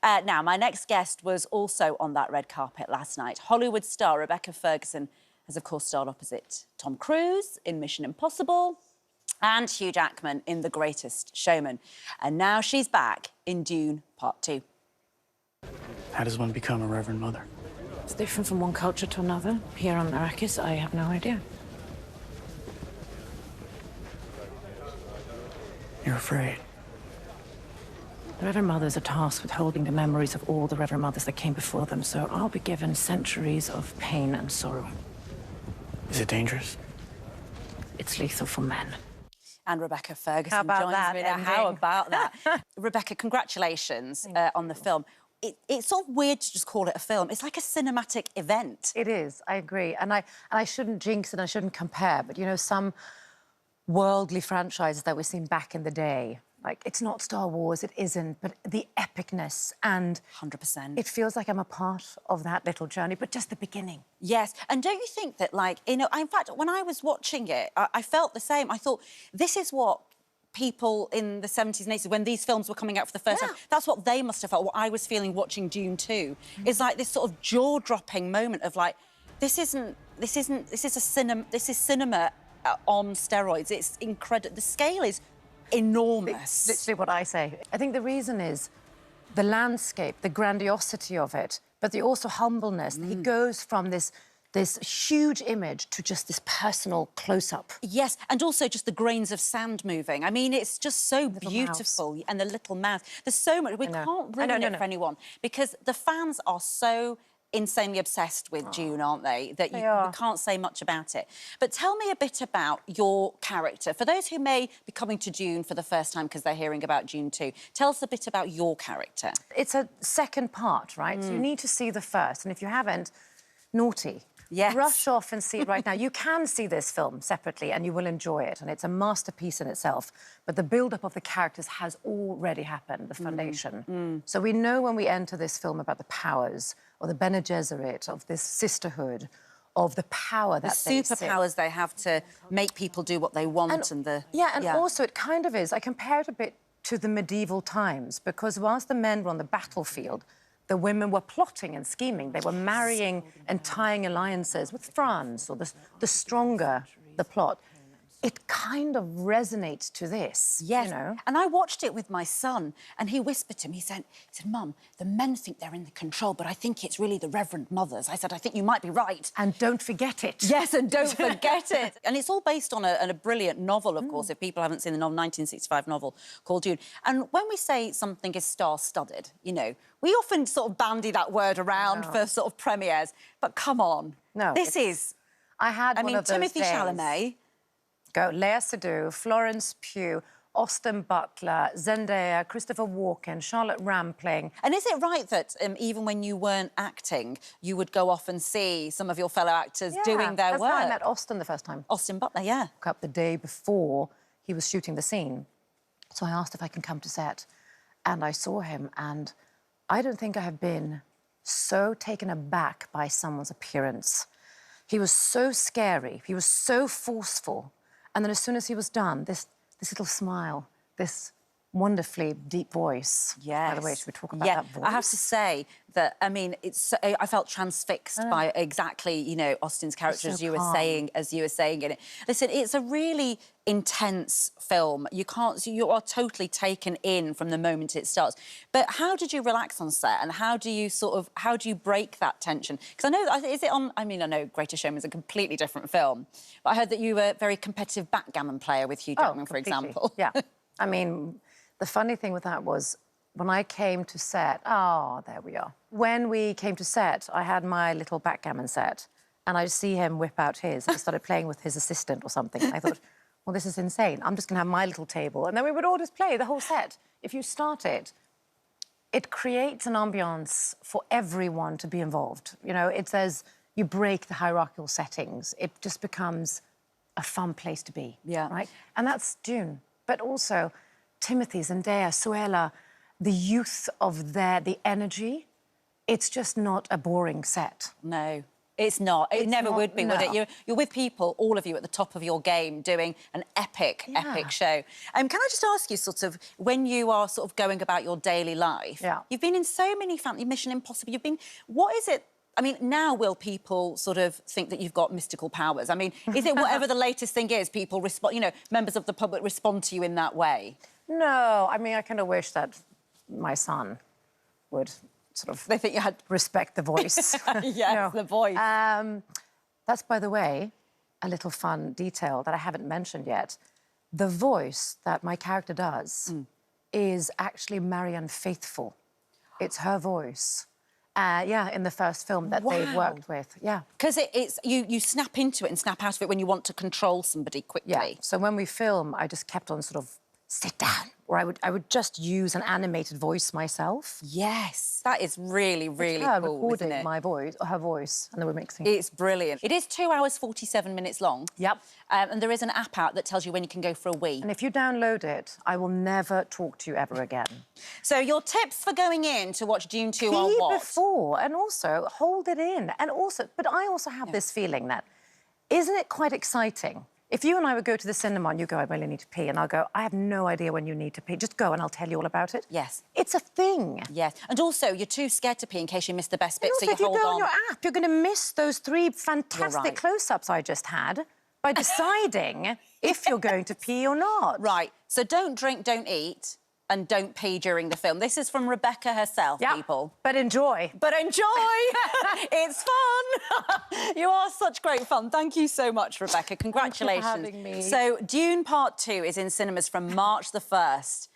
Now, my next guest was also on that red carpet last night. Hollywood star Rebecca Ferguson has, of course, starred opposite Tom Cruise in Mission Impossible and Hugh Jackman in The Greatest Showman. And now she's back in Dune Part 2. How does one become a Reverend Mother? It's different from one culture to another. Here on Arrakis, I have no idea. You're afraid. The Reverend Mothers are tasked with holding the memories of all the Reverend Mothers that came before them, so I'll be given centuries of pain and sorrow. Is it dangerous? It's lethal for men. And Rebecca Ferguson How about joins that me now. ending? How about that? Rebecca, congratulations on the film. It's sort of weird to just call it a film. It's like a cinematic event. It is, I agree. And I shouldn't jinx and I shouldn't compare, but, you know, some worldly franchises that we've seen back in the day, like, it's not Star Wars, it isn't, but the epicness and... 100%. It feels like I'm a part of that little journey, but just the beginning. Yes, and don't you think that, like, you know, in fact, when I was watching it, I felt the same. I thought, this is what people in the 70s and 80s, when these films were coming out for the first time, that's what they must have felt, what I was feeling watching Dune 2, is like this sort of jaw-dropping moment of, like, this is cinema on steroids. It's incredible. The scale is enormous. It's literally what I say. I think the reason is the landscape, the grandiosity of it, but the also humbleness. He goes from this huge image to just this personal close-up. Yes, and also just the grains of sand moving. I mean, it's just so beautiful. Mouse. And the little mouth. There's so much. We can't ruin it for anyone because the fans are so insanely obsessed with Dune, aren't they? That you can't say much about it. But tell me a bit about your character. For those who may be coming to Dune for the first time because they're hearing about Dune 2, tell us a bit about your character. It's a second part, right? So you need to see the first, and if you haven't, naughty. Yes. Rush off and see it right now. You can see this film separately and you will enjoy it, and it's a masterpiece in itself. But the build-up of the characters has already happened, the foundation. So we know when we enter this film about the powers, or the Bene Gesserit, of this sisterhood, of the power that the superpowers they have to make people do what they want, and also it kind of is. I compare it a bit to the medieval times, because whilst the men were on the battlefield, the women were plotting and scheming. They were marrying and tying alliances with France, or the stronger the plot. It kind of resonates to this, yes. You know? And I watched it with my son, and he whispered to me, he said, Mum, the men think they're in the control, but I think it's really the Reverend Mothers. I said, I think you might be right. And don't forget it. Yes, and don't forget it. And it's all based on a brilliant novel, of course, if people haven't seen the novel, 1965 novel called Dune. And when we say something is star-studded, you know, we often sort of bandy that word around for sort of premieres, but come on. No. This is... I mean, Timothy Chalamet... Léa Seydoux, Florence Pugh, Austin Butler, Zendaya, Christopher Walken, Charlotte Rampling. And is it right that even when you weren't acting, you would go off and see some of your fellow actors doing their work? That's how I met Austin the first time. Austin Butler, yeah. Up the day before he was shooting the scene. So I asked if I can come to set, and I saw him, and I don't think I have been so taken aback by someone's appearance. He was so scary, he was so forceful. And then as soon as he was done, this little smile, this wonderfully deep voice. Yes. By the way, should we talk about that voice? I have to say that, I mean, I felt transfixed by exactly, you know, Austin's character, So as you calm. were saying in it. Listen, it's a really intense film. You are totally taken in from the moment it starts. But how did you relax on set, and how do you break that tension? Because I know, is it on, I mean, I know Greatest Showman is a completely different film, but I heard that you were a very competitive backgammon player with Hugh Jackman, for example. Yeah. I mean, the funny thing with that was, when I came to set, there we are. When we came to set, I had my little backgammon set, and I'd see him whip out his, and he started playing with his assistant or something. And I thought, well, this is insane. I'm just going to have my little table. And then we would all just play the whole set. If you start it, it creates an ambiance for everyone to be involved. You know, it says you break the hierarchical settings. It just becomes a fun place to be. Yeah. Right? And that's Dune. But also, Timothy, Zendaya, Suella, the youth of the energy, it's just not a boring set. No. It's not. It It's never not- would be, would it? no. You're with people, all of you, at the top of your game, doing an epic show. Can I just ask you, sort of, when you are sort of going about your daily life, you've been in so many Mission Impossible. What is it? I mean, now will people sort of think that you've got mystical powers? I mean, is it whatever the latest thing is, people respond, you know, members of the public respond to you in that way? No, I mean, I kind of wish that my son would sort of... They think you had... respect the voice. Yes, the voice. That's, by the way, a little fun detail that I haven't mentioned yet. The voice that my character does is actually Marianne Faithfull. It's her voice. In the first film that they worked with, Because it's you snap into it and snap out of it when you want to control somebody quickly. Yeah, so when we film, I just kept on sort of, sit down, or I would just use an animated voice myself. Yes, that is really, really Her cool, recording isn't it? my voice, her voice, and then we're mixing. It's brilliant. It is 2 hours, 47 minutes long. Yep. And there is an app out that tells you when you can go for a wee. And if you download it, I will never talk to you ever again. So your tips for going in to watch Dune 2 are Pee what? before, and also hold it in. And also, but I also have this feeling that, isn't it quite exciting? If you and I would go to the cinema and you go, I really need to pee, and I'll go, I have no idea when you need to pee. Just go and I'll tell you all about it. Yes. It's a thing. Yes. And also, you're too scared to pee in case you miss the best bit, And also, so you if you hold go on. on your app, you're going to miss those 3 fantastic close-ups I just had by deciding if you're going to pee or not. Right. So don't drink, don't eat, and don't pee during the film. This is from Rebecca herself, people. But enjoy. But enjoy! It's fun! You are such great fun. Thank you so much, Rebecca. Congratulations. Thank you for having me. So, Dune Part 2 is in cinemas from March the 1st.